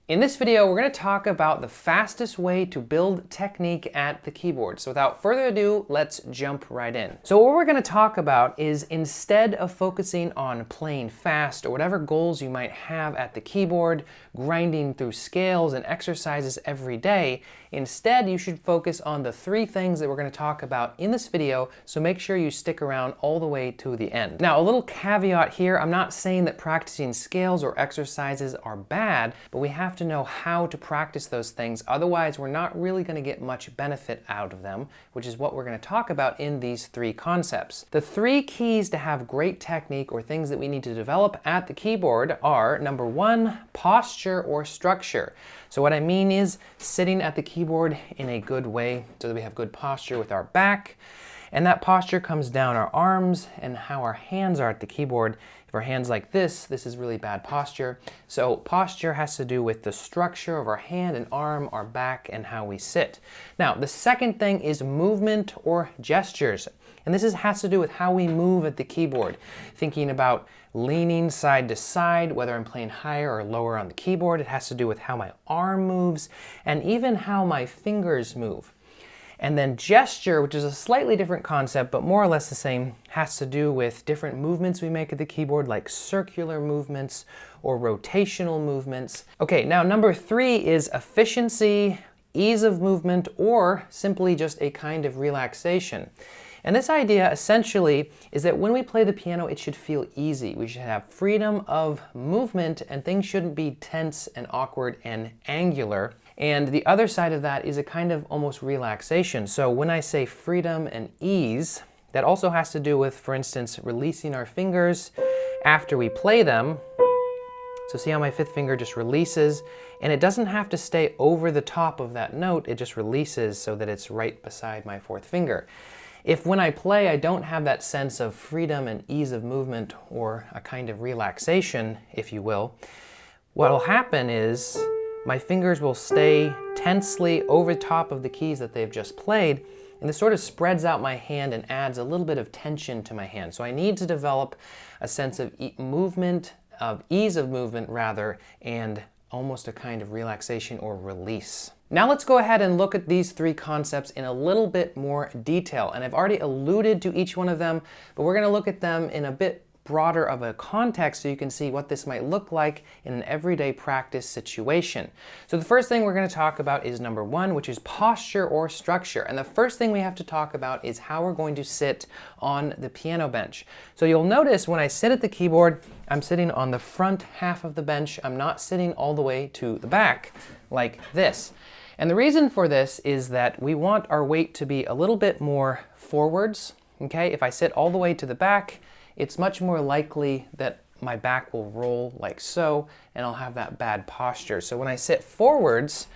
In this video, we're going to talk about the fastest way to build technique at the keyboard. So without further ado, let's jump right in. So what we're going to talk about is, instead of focusing on playing fast or whatever goals you might have at the keyboard, grinding through scales and exercises every day, instead you should focus on the three things that we're going to talk about in this video, so make sure you stick around all the way to the end. Now, a little caveat here, I'm not saying that practicing scales or exercises are bad, but we have to know how to practice those things. Otherwise, we're not really going to get much benefit out of them, which is what we're going to talk about in these three concepts. The three keys to have great technique, or things that we need to develop at the keyboard, are number one, posture or structure. So what I mean is sitting at the keyboard in a good way so that we have good posture with our back. And that posture comes down our arms and how our hands are at the keyboard. If our hands like this is really bad posture. So posture has to do with the structure of our hand and arm, our back, and how we sit. Now, the second thing is movement or gestures. And this has to do with how we move at the keyboard. Thinking about leaning side to side, whether I'm playing higher or lower on the keyboard. It has to do with how my arm moves and even how my fingers move. And then gesture, which is a slightly different concept, but more or less the same, has to do with different movements we make at the keyboard, like circular movements or rotational movements. Okay, now number three is efficiency, ease of movement, or simply just a kind of relaxation. And this idea essentially is that when we play the piano, it should feel easy. We should have freedom of movement and things shouldn't be tense and awkward and angular. And the other side of that is a kind of almost relaxation. So when I say freedom and ease, that also has to do with, for instance, releasing our fingers after we play them. So see how my fifth finger just releases, and it doesn't have to stay over the top of that note, it just releases so that it's right beside my fourth finger. If when I play I don't have that sense of freedom and ease of movement, or a kind of relaxation, if you will, what'll happen is my fingers will stay tensely over top of the keys that they've just played, and this sort of spreads out my hand and adds a little bit of tension to my hand. So I need to develop a sense of movement, of ease of movement rather, and almost a kind of relaxation or release. Now let's go ahead and look at these three concepts in a little bit more detail. And I've already alluded to each one of them, but we're going to look at them in a bit broader of a context so you can see what this might look like in an everyday practice situation. So the first thing we're going to talk about is number one, which is posture or structure. And the first thing we have to talk about is how we're going to sit on the piano bench. So you'll notice when I sit at the keyboard, I'm sitting on the front half of the bench. I'm not sitting all the way to the back like this. And the reason for this is that we want our weight to be a little bit more forwards. Okay, if I sit all the way to the back, it's much more likely that my back will roll like so, and I'll have that bad posture. So when I sit forwards,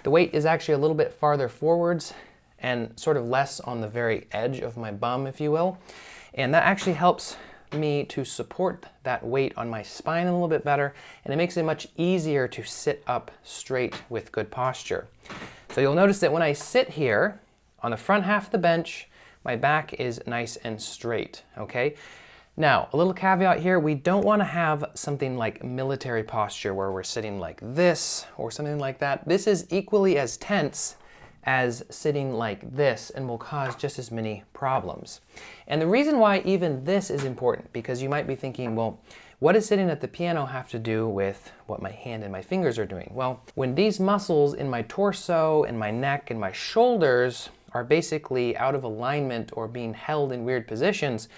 the weight is actually a little bit farther forwards and sort of less on the very edge of my bum, if you will. And that actually helps me to support that weight on my spine a little bit better, and it makes it much easier to sit up straight with good posture. So you'll notice that when I sit here on the front half of the bench, my back is nice and straight, okay? Now, a little caveat here, we don't want to have something like military posture where we're sitting like this or something like that. This is equally as tense as sitting like this and will cause just as many problems. And the reason why even this is important, because you might be thinking, well, what does sitting at the piano have to do with what my hand and my fingers are doing? Well, when these muscles in my torso and my neck and my shoulders are basically out of alignment or being held in weird positions,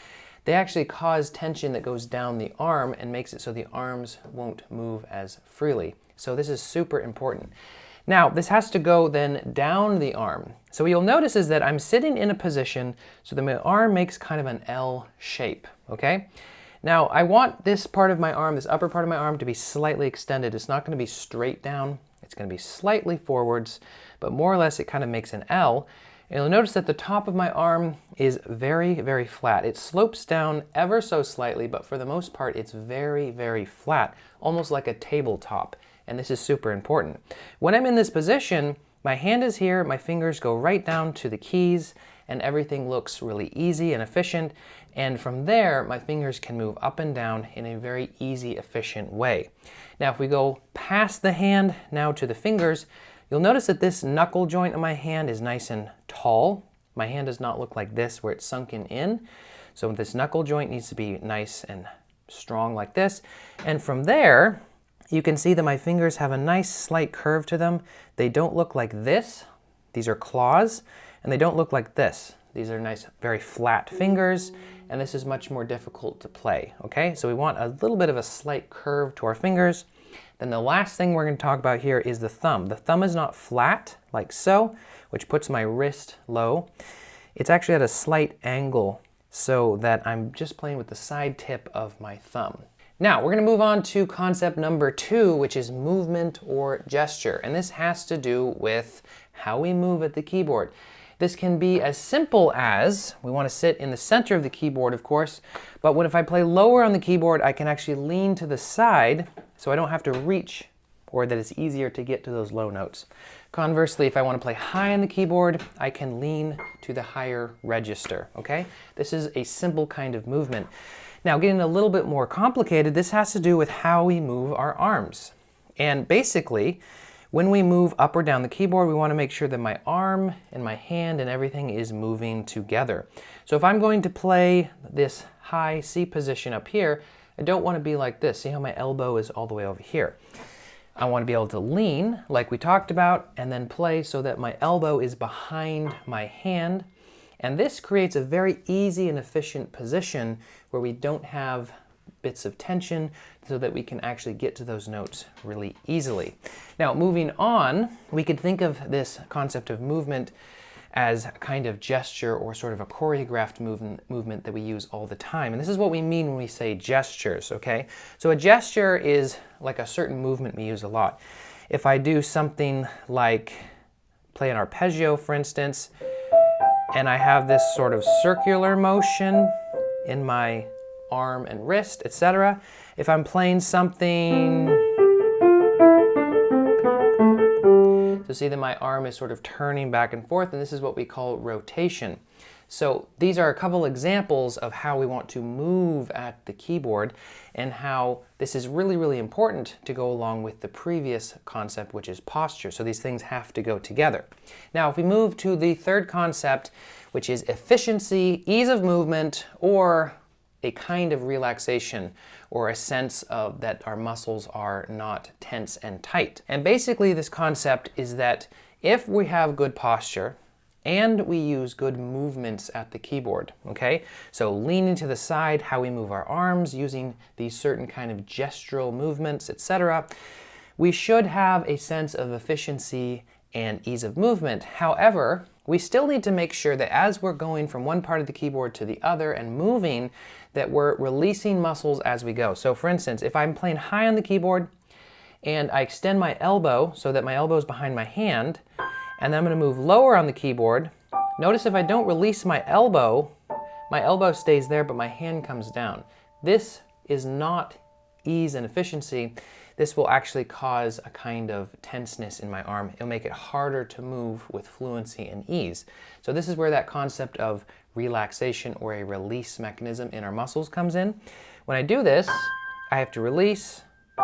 they actually cause tension that goes down the arm and makes it so the arms won't move as freely. So this is super important. Now, this has to go then down the arm. So what you'll notice is that I'm sitting in a position so that my arm makes kind of an L shape, okay? Now, I want this part of my arm, this upper part of my arm, to be slightly extended. It's not going to be straight down. It's going to be slightly forwards, but more or less it kind of makes an L. And you'll notice that the top of my arm is very, very flat. It slopes down ever so slightly, but for the most part, it's very, very flat, almost like a tabletop. And this is super important. When I'm in this position, my hand is here, my fingers go right down to the keys, and everything looks really easy and efficient. And from there, my fingers can move up and down in a very easy, efficient way. Now, if we go past the hand now to the fingers, you'll notice that this knuckle joint of my hand is nice and tall. My hand does not look like this where it's sunken in. So this knuckle joint needs to be nice and strong like this. And from there, you can see that my fingers have a nice slight curve to them. They don't look like this. These are claws, and they don't look like this. These are nice, very flat fingers, and this is much more difficult to play, okay? So we want a little bit of a slight curve to our fingers. Then the last thing we're going to talk about here is the thumb. The thumb is not flat, like so, which puts my wrist low. It's actually at a slight angle so that I'm just playing with the side tip of my thumb. Now, we're going to move on to concept number 2, which is movement or gesture. And this has to do with how we move at the keyboard. This can be as simple as, we want to sit in the center of the keyboard, of course, but if I play lower on the keyboard, I can actually lean to the side so I don't have to reach, or that it's easier to get to those low notes. Conversely, if I want to play high on the keyboard, I can lean to the higher register, okay? This is a simple kind of movement. Now, getting a little bit more complicated, this has to do with how we move our arms. And basically, when we move up or down the keyboard, we want to make sure that my arm and my hand and everything is moving together. So if I'm going to play this high C position up here, I don't want to be like this. See how my elbow is all the way over here. I want to be able to lean, like we talked about, and then play so that my elbow is behind my hand. And this creates a very easy and efficient position where we don't have bits of tension so that we can actually get to those notes really easily. Now, moving on, we could think of this concept of movement as a kind of gesture or sort of a choreographed movement that we use all the time. And this is what we mean when we say gestures, okay? So a gesture is like a certain movement we use a lot. If I do something like play an arpeggio, for instance, and I have this sort of circular motion in my arm and wrist, etc. If I'm playing something, so see that my arm is sort of turning back and forth, and this is what we call rotation. So these are a couple examples of how we want to move at the keyboard and how this is really, really important to go along with the previous concept, which is posture. So these things have to go together. Now, if we move to the third concept, which is efficiency, ease of movement, or a kind of relaxation, or a sense of that our muscles are not tense and tight. And basically this concept is that if we have good posture and we use good movements at the keyboard, okay? So leaning to the side, how we move our arms, using these certain kind of gestural movements, etc., we should have a sense of efficiency and ease of movement. However, we still need to make sure that as we're going from one part of the keyboard to the other and moving, that we're releasing muscles as we go. So for instance, if I'm playing high on the keyboard and I extend my elbow so that my elbow is behind my hand, and then I'm going to move lower on the keyboard, notice if I don't release my elbow stays there, but my hand comes down. This is not ease and efficiency. This will actually cause a kind of tenseness in my arm. It'll make it harder to move with fluency and ease. So this is where that concept of relaxation or a release mechanism in our muscles comes in. When I do this, I have to release.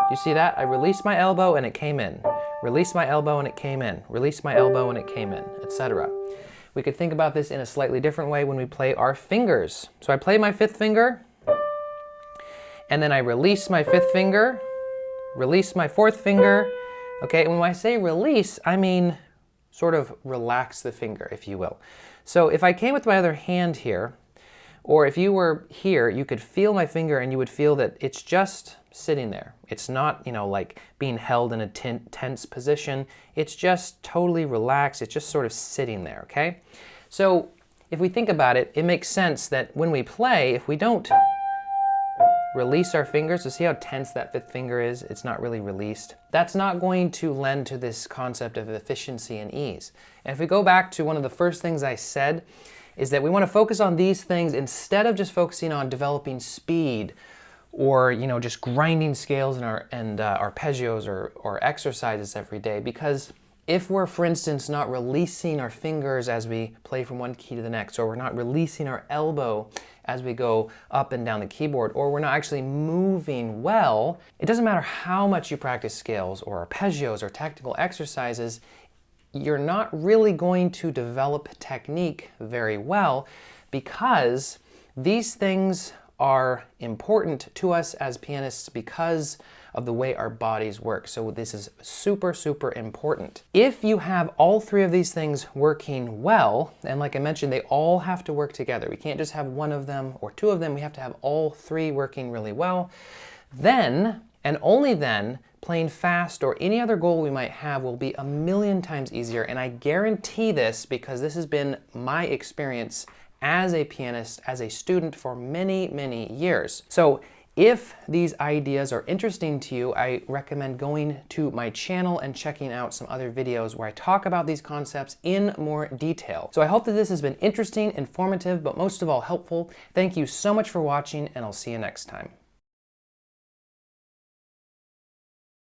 You see that? I release my elbow and it came in. Release my elbow and it came in. Release my elbow and it came in, etc. We could think about this in a slightly different way when we play our fingers. So I play my fifth finger, and then I release my fifth finger, release my fourth finger, okay? And when I say release, I mean sort of relax the finger, if you will. So if I came with my other hand here, or if you were here, you could feel my finger and you would feel that it's just sitting there. It's not, like being held in a tense position. It's just totally relaxed. It's just sort of sitting there, okay? So if we think about it, it makes sense that when we play, if we don't release our fingers, so see how tense that fifth finger is? It's not really released. That's not going to lend to this concept of efficiency and ease. And if we go back to one of the first things I said, is that we want to focus on these things instead of just focusing on developing speed or just grinding scales and arpeggios or exercises every day, because If we're, for instance, not releasing our fingers as we play from one key to the next, or we're not releasing our elbow as we go up and down the keyboard, or we're not actually moving well, it doesn't matter how much you practice scales or arpeggios or technical exercises, you're not really going to develop technique very well, because these things are important to us as pianists because of the way our bodies work. So this is super, super important. If you have all three of these things working well, and like I mentioned, they all have to work together. We can't just have one of them or two of them. We have to have all three working really well. Then, and only then, playing fast or any other goal we might have will be a million times easier. And I guarantee this because this has been my experience as a pianist, as a student for many, many years. So if these ideas are interesting to you, I recommend going to my channel and checking out some other videos where I talk about these concepts in more detail. So I hope that this has been interesting, informative, but most of all helpful. Thank you so much for watching, and I'll see you next time.